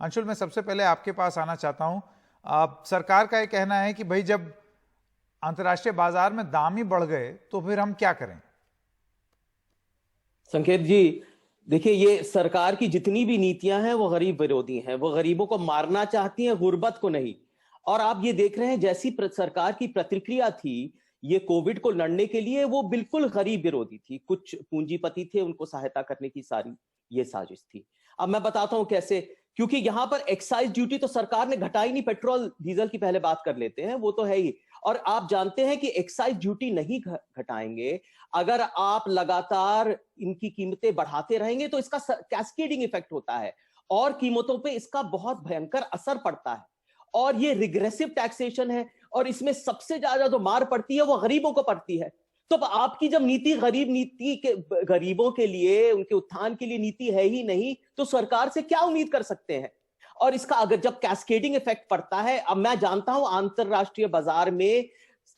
अंशुल, मैं सबसे पहले आपके पास आना चाहता हूं। सरकार का ये कहना है कि भाई जब अंतर्राष्ट्रीय बाजार में दाम ही बढ़ गए तो फिर हम क्या करें? संकेत जी, देखिए, ये सरकार की जितनी भी नीतियां हैं वो गरीब विरोधी हैं। वो गरीबों को मारना चाहती हैं, गुर्बत को नहीं। और आप ये देख रहे हैं, जैसी सरकार की प्रतिक्रिया थी ये कोविड को लड़ने के लिए, वो बिल्कुल गरीब विरोधी थी। कुछ पूंजीपति थे, उनको सहायता करने की सारी ये साजिश थी। अब मैं बताता हूं कैसे। क्योंकि यहां पर एक्साइज ड्यूटी तो सरकार ने घटाई नहीं। पेट्रोल डीजल की पहले बात कर लेते हैं, वो तो है ही। और आप जानते हैं कि एक्साइज ड्यूटी नहीं घटाएंगे, अगर आप लगातार इनकी कीमतें बढ़ाते रहेंगे तो इसका कैस्केडिंग इफेक्ट होता है और कीमतों पे इसका बहुत भयंकर असर पड़ता है। और ये रिग्रेसिव टैक्सेशन है और इसमें सबसे ज्यादा जो मार पड़ती है वो गरीबों को पड़ती है। तो आपकी जब नीति गरीबों के लिए, उनके उत्थान के लिए नीति है ही नहीं, तो सरकार से क्या उम्मीद कर सकते हैं? और इसका अगर जब कैस्केडिंग इफेक्ट पड़ता है, अब मैं जानता हूं अंतरराष्ट्रीय बाजार में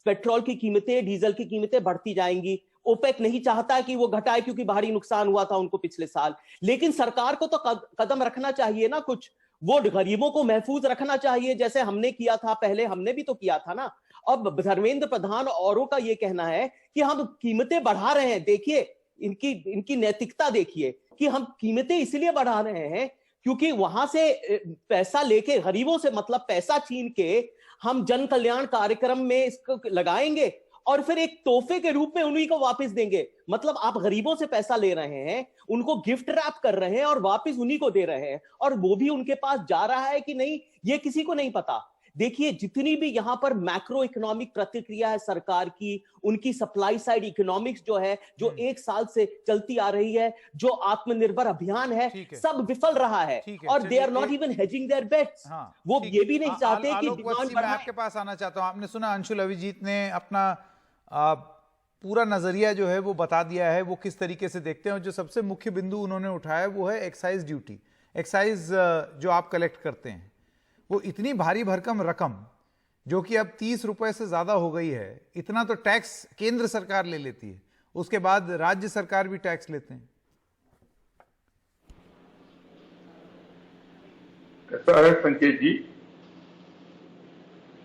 पेट्रोल की कीमतें, डीजल की कीमतें बढ़ती जाएंगी। ओपेक नहीं चाहता कि वो घटाए क्योंकि भारी नुकसान हुआ था उनको पिछले साल। लेकिन सरकार को तो कदम रखना चाहिए ना कुछ। वो गरीबों को महफूज रखना चाहिए, जैसे हमने किया था पहले। हमने भी तो किया था ना। अब धर्मेंद्र प्रधान औरों का ये कहना है कि हम कीमतें बढ़ा रहे हैं। देखिए, इनकी नैतिकता देखिए कि हम कीमतें इसलिए बढ़ा रहे हैं क्योंकि वहां से पैसा लेके, गरीबों से मतलब पैसा छीन के हम जन कल्याण कार्यक्रम में इसको लगाएंगे और फिर एक तोहफे के रूप में उन्हीं को वापस देंगे। मतलब आप गरीबों से पैसा ले रहे हैं, उनको गिफ्ट रैप कर रहे हैं और वापस उन्हीं को दे रहे हैं। और वो भी उनके पास जा रहा है कि नहीं, ये किसी को नहीं पता। देखिए, जितनी भी यहां पर मैक्रो इकोनॉमिक प्रतिक्रिया है सरकार की, उनकी सप्लाई साइड इकोनॉमिक्स जो है, जो एक साल से चलती आ रही है, जो आत्मनिर्भर अभियान है, सब विफल रहा है। और they are not even hedging their bets. वो ये भी नहीं चाहते कि डिमांड बढ़े। मैं आपके पास आना चाहता हूं। आपने सुना अंशुल अभिजीत ने अपना पूरा नजरिया जो है वो बता दिया है, वो किस तरीके से देखते हैं। और जो सबसे मुख्य बिंदु उन्होंने उठाया वो है एक्साइज ड्यूटी। एक्साइज जो आप कलेक्ट करते हैं, वो इतनी भारी भरकम रकम जो कि अब 30 रुपए से ज्यादा हो गई है, इतना तो टैक्स केंद्र सरकार ले लेती है, उसके बाद राज्य सरकार भी टैक्स लेते हैं। ऐसा है संकेत जी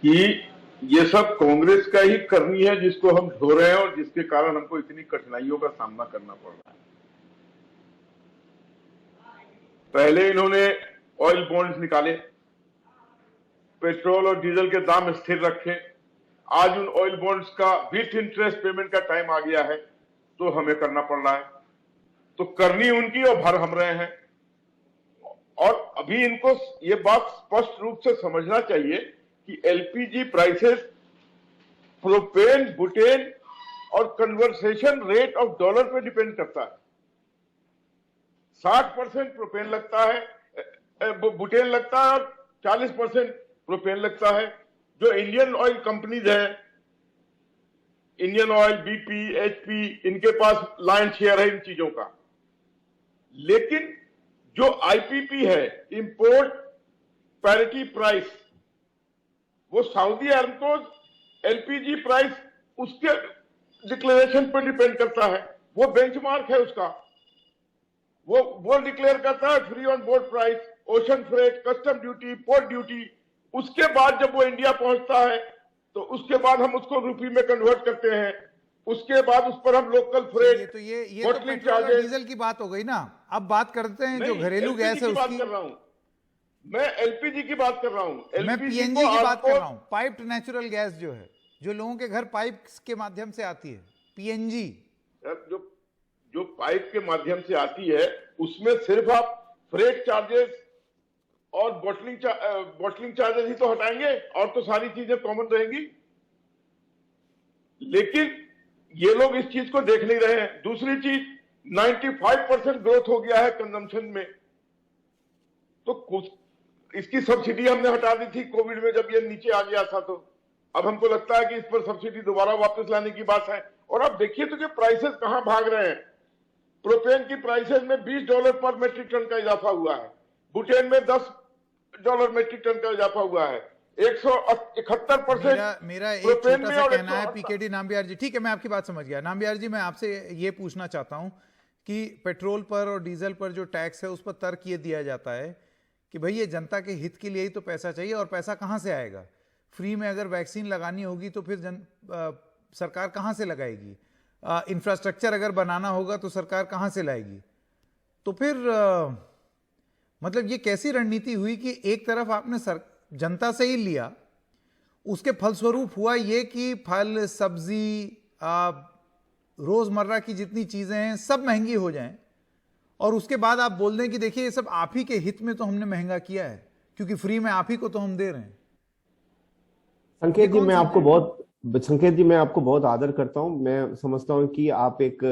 कि ये सब कांग्रेस का ही करनी है जिसको हम ढो रहे हैं और जिसके कारण हमको इतनी कठिनाइयों का सामना करना पड़ रहा है। पहले इन्होंने ऑयल बॉन्ड्स निकाले, पेट्रोल और डीजल के दाम स्थिर रखे। आज उन ऑयल बॉन्ड्स का विथ इंटरेस्ट पेमेंट का टाइम आ गया है तो हमें करना पड़ रहा है। तो करनी उनकी और भर हम रहे हैं। और अभी इनको ये बात स्पष्ट रूप से समझना चाहिए कि एलपीजी प्राइसेस प्रोपेन, बुटेन और कन्वर्सेशन रेट ऑफ डॉलर पे डिपेंड करता है। 60% प्रोपेन लगता है, बुटेन लगता है, और 40% प्रोपेन लगता है। जो इंडियन ऑयल कंपनीज है, इंडियन ऑयल, बीपी, एचपी, इनके पास लाइन शेयर है इन चीजों का। लेकिन जो आईपीपी है, इंपोर्ट पैरिटी प्राइस, वो सऊदी अरब एलपीजी प्राइस उसके डिक्लेरेशन पर डिपेंड करता है। वो बेंचमार्क है उसका। वो डिक्लेयर करता है free on board price, ocean freight, custom duty, port duty. उसके बाद जब वो इंडिया पहुंचता है तो उसके बाद हम उसको रुपये में कन्वर्ट करते हैं। उसके बाद उस पर हम लोकल फ्रेट, ये तो पेट्रोल और डीजल की बात हो गई ना। अब बात करते हैं जो घरेलू गैस है उसकी। कर रहा हूं मैं, एलपीजी की बात कर रहा हूं। मैं पीएनजी की बात कर रहा हूं। पाइप्ड नेचुरल गैस जो है, जो लोगों के घर पाइप के माध्यम से आती है, पीएनजी। जो पाइप के माध्यम से आती है उसमें सिर्फ आप फ्रेट चार्जेस और बॉटलिंग चार्जेस ही तो हटाएंगे, और तो सारी चीजें कॉमन रहेंगी। लेकिन ये लोग इस चीज को देख नहीं रहे हैं। दूसरी चीज, 95% ग्रोथ हो गया है कंजम्पशन में। तो कुछ इसकी सब्सिडी हमने हटा दी थी कोविड में जब ये नीचे आ गया था। तो अब हमको लगता है कि इस पर सब्सिडी दोबारा वापस लाने की बात है। और अब देखिए तो कि प्राइसेस कहां भाग रहे हैं। प्रोपेन की प्राइसेस में $20 पर मेट्रिक टन का इजाफा हुआ है। बुटेन में $10 मेट्रिक टन का इजाफा हुआ है। 171%। मेरा एक छोटा सा कहना है पीकेडी नाम्बियार जी, ठीक है, मैं आपकी बात समझ गया। नाम्बियार जी, मैं आपसे ये पूछना चाहता हूं कि पेट्रोल पर और डीजल पर जो टैक्स है उस पर तर्क ये दिया जाता है कि भाई ये जनता के हित के लिए ही तो पैसा चाहिए, और पैसा कहाँ से आएगा? फ्री में अगर वैक्सीन लगानी होगी तो फिर सरकार कहाँ से लगाएगी? इंफ्रास्ट्रक्चर अगर बनाना होगा तो सरकार कहाँ से लाएगी? तो फिर मतलब ये कैसी रणनीति हुई कि एक तरफ आपने जनता से ही लिया, उसके फलस्वरूप हुआ ये कि फल, सब्जी, रोजमर्रा की जितनी चीजें हैं सब महंगी हो जाएं, और उसके बाद आप बोल दें कि देखिए ये सब आप ही के हित में तो हमने महंगा किया है, क्योंकि फ्री में आप ही को तो हम दे रहे हैं। संकेत जी, मैं आपको बहुत आदर करता हूं। मैं समझता हूं कि आप एक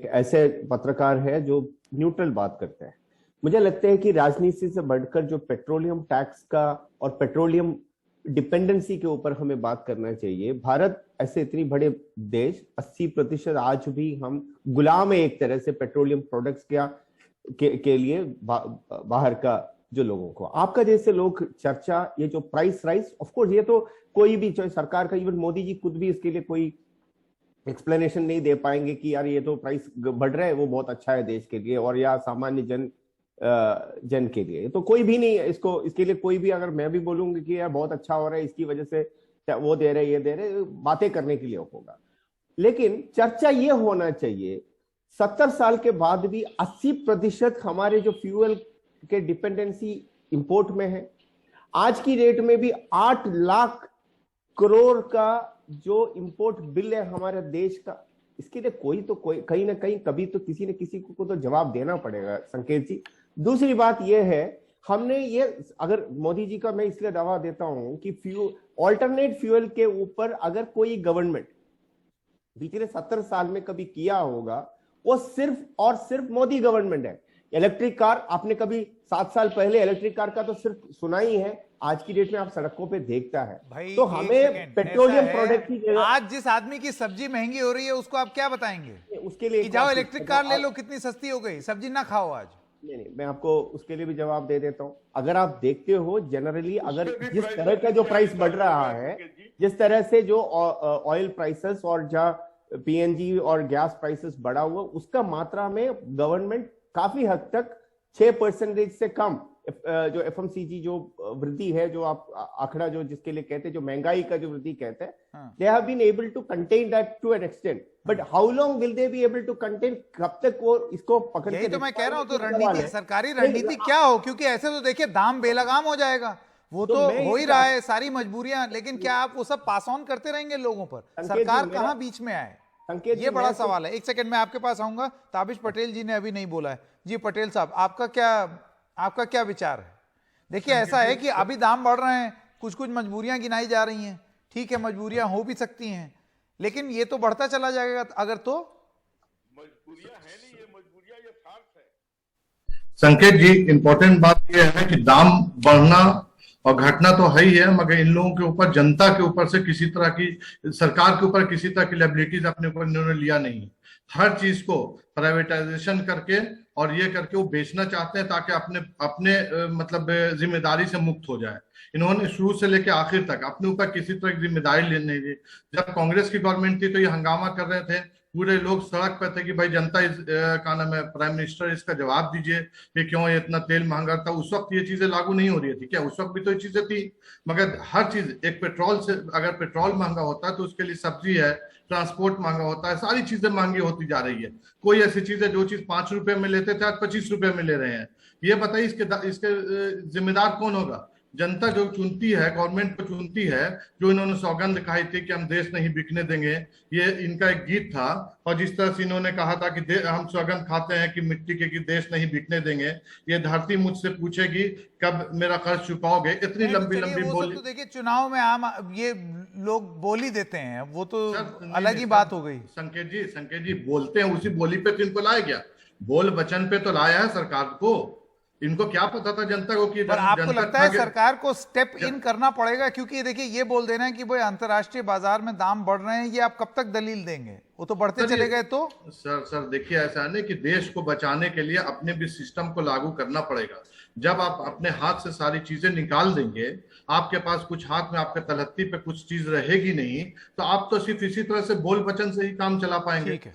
ऐसे पत्रकार है जो न्यूट्रल बात करते हैं। मुझे लगता है कि राजनीति से बढ़कर जो पेट्रोलियम टैक्स का और पेट्रोलियम डिपेंडेंसी के ऊपर हमें बात करना चाहिए। भारत ऐसे इतनी बड़े देश, 80% आज भी हम गुलाम है एक तरह से पेट्रोलियम प्रोडक्ट्स के लिए बाहर का जो लोगों को। आपका जैसे लोग चर्चा, ये जो प्राइस राइज, ऑफ कोर्स ये तो कोई भी, चाहे सरकार का, इवन मोदी जी खुद भी इसके लिए कोई एक्सप्लेनेशन नहीं दे पाएंगे कि यार ये तो प्राइस बढ़ रहा है, वो बहुत अच्छा है देश के लिए और या सामान्य जन के लिए। तो कोई भी नहीं इसके लिए कोई भी, अगर मैं भी बोलूंगी कि यार बहुत अच्छा हो रहा है, इसकी वजह से वो दे रहे, ये दे रहे, बातें करने के लिए होगा। लेकिन चर्चा ये होना चाहिए, 70 साल के बाद भी 80% हमारे जो फ्यूल के डिपेंडेंसी इंपोर्ट में है। आज की रेट में भी 8 लाख करोड़ का जो इंपोर्ट बिल है हमारे देश का, इसके लिए कोई कहीं ना कहीं कभी तो किसी न किसी को तो जवाब देना पड़ेगा, संकेत जी। दूसरी बात यह है, हमने ये, अगर मोदी जी का मैं इसलिए दावा देता हूं कि ऑल्टरनेट फ्यूल के ऊपर अगर कोई गवर्नमेंट पिछले 70 साल में कभी किया होगा, वो सिर्फ और सिर्फ मोदी गवर्नमेंट है। इलेक्ट्रिक कार, आपने कभी 7 साल पहले इलेक्ट्रिक कार का तो सिर्फ सुना ही है, आज की डेट में आप सड़कों पे देखता है। भाई तो हमें पेट्रोलियम प्रोडक्ट की जगह, आज जिस आदमी की सब्जी महंगी हो रही है उसको आप क्या बताएंगे? उसके लिए जाओ इलेक्ट्रिक कार ले लो, कितनी सस्ती हो गई, सब्जी ना खाओ आज। नहीं, मैं आपको उसके लिए भी जवाब दे देता हूं। अगर आप देखते हो जनरली, अगर जिस तरह का जो प्राइस बढ़ रहा है, जिस तरह से जो ऑयल प्राइसेस और जहां पीएनजी और गैस प्राइसेस बढ़ा हुआ, उसका मात्रा में गवर्नमेंट काफी हद तक 6% से कम जो एफएमसीजी जो वृद्धि है, जो आप आंकड़ा जो जिसके लिए कहते हैं, जो महंगाई का जो वृद्धि कहते हैं, they have been able to contain that to an extent, but how long will they be able to contain? कब तक वो इसको पकड़ के, तो मैं कह रहा हूं, तो रणनीति, सरकारी रणनीति क्या हो? क्योंकि ऐसे तो देखिए दाम बेलगाम हो जाएगा, वो तो हो ही रहा है, सारी मजबूरियां, लेकिन क्या आप वो सब पास ऑन करते रहेंगे लोगों पर? सरकार कहां बीच में आए, ये बड़ा सवाल है। एक सेकंड में आपके पास आऊंगा। ताबिश पटेल जी ने अभी नहीं बोला है। जी पटेल साहब, आपका क्या विचार है? देखिए ऐसा है कि अभी दाम बढ़ रहे हैं, कुछ मजबूरियां गिनाई जा रही हैं, ठीक है, मजबूरियां हो भी सकती हैं, लेकिन ये तो बढ़ता चला जाएगा अगर, तो मजबूरियां है नहीं, ये मजबूरियां, ये फार्स है। संकेत जी, इंपॉर्टेंट बात यह है कि दाम बढ़ना और घटना तो है ही है, मगर इन लोगों के ऊपर, जनता के ऊपर से किसी तरह की, सरकार के ऊपर किसी तरह की लायबिलिटीज अपने ऊपर इन्होंने लिया नहीं। हर चीज को प्राइवेटाइजेशन करके और ये करके वो बेचना चाहते हैं ताकि अपने मतलब जिम्मेदारी से मुक्त हो जाए। इन्होंने शुरू से लेकर आखिर तक अपने ऊपर किसी तरह की जिम्मेदारी लेने नहीं दी। जब कांग्रेस की गवर्नमेंट थी तो ये हंगामा कर रहे थे, पूरे लोग सड़क पर थे कि भाई जनता का नाम है, प्राइम मिनिस्टर इसका जवाब दीजिए कि क्यों ये इतना तेल महंगा था। उस वक्त ये चीजें लागू नहीं हो रही थी क्या? उस वक्त भी तो ये चीजें थी, मगर हर चीज, एक पेट्रोल से, अगर पेट्रोल महंगा होता है तो उसके लिए सब्जी है, ट्रांसपोर्ट महंगा होता है, सारी चीजें महंगी होती जा रही है। कोई ऐसी चीज है जो चीज 5 रुपए में लेते थे आज 25 रुपए में ले रहे हैं। ये बताइए इसके जिम्मेदार कौन होगा? जनता जो चुनती है, गवर्नमेंट को चुनती है, जो इन्होंने सौगंध खाई थी कि हम देश नहीं बिकने देंगे, ये इनका एक गीत था। और जिस तरह से इन्होंने कहा था कि हम सौगंध खाते हैं कि मिट्टी के, कि देश नहीं बिकने देंगे, ये धरती मुझसे पूछेगी कब मेरा कर्ज चुकाओगे। इतनी लंबी बोली। तो देखिए चुनाव में आम ये लोग बोली देते हैं, वो तो अलग ही बात हो गई। संकेत जी बोलते हैं, उसी बोली पे तो इनको लाया गया, बोल वचन पे तो लाया है सरकार को। इनको क्या पता था जनता को कि, पर आपको लगता है सरकार को स्टेप इन करना पड़ेगा? क्योंकि देखिए ये बोल देना है कि भाई अंतर्राष्ट्रीय बाजार में दाम बढ़ रहे हैं, ये आप कब तक दलील देंगे? वो तो बढ़ते सर, चले गए तो सर देखिए, ऐसा है ना कि देश को बचाने के लिए अपने भी सिस्टम को लागू करना पड़ेगा। जब आप अपने हाथ से सारी चीजें निकाल देंगे, आपके पास कुछ हाथ में आपके तलहत्ती पे कुछ चीज रहेगी नहीं, तो आप तो सिर्फ इसी तरह से बोल वचन से ही काम चला पाएंगे। ठीक है।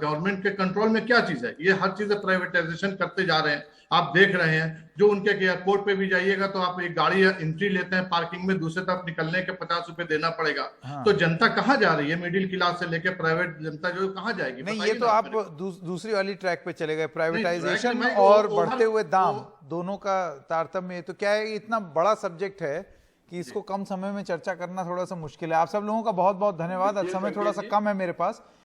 गवर्नमेंट के कंट्रोल में क्या चीज है? ये हर चीज प्राइवेटाइजेशन करते जा रहे हैं। आप देख रहे हैं, जो उनके एयरपोर्ट पे भी जाइएगा तो आप एक गाड़ी एंट्री लेते हैं पार्किंग में, दूसरे तरफ निकलने के 50 रुपए देना पड़ेगा। हाँ। तो जनता कहाँ जा रही है? मिडिल क्लास से लेके प्राइवेट जनता जो कहाँ जाएगी? नहीं, बताइए ये तो ना आप मेरे को। दूसरी वाली ट्रैक पे चले गए, प्राइवेटाइजेशन नहीं, और वो बढ़ते हुए दाम, वो- दोनों का तारतम्य। तो क्या है, ये इतना बड़ा सब्जेक्ट है कि इसको कम समय में चर्चा करना थोड़ा सा मुश्किल है। आप सब लोगों का बहुत बहुत धन्यवाद। आज समय थोड़ा सा कम है मेरे पास,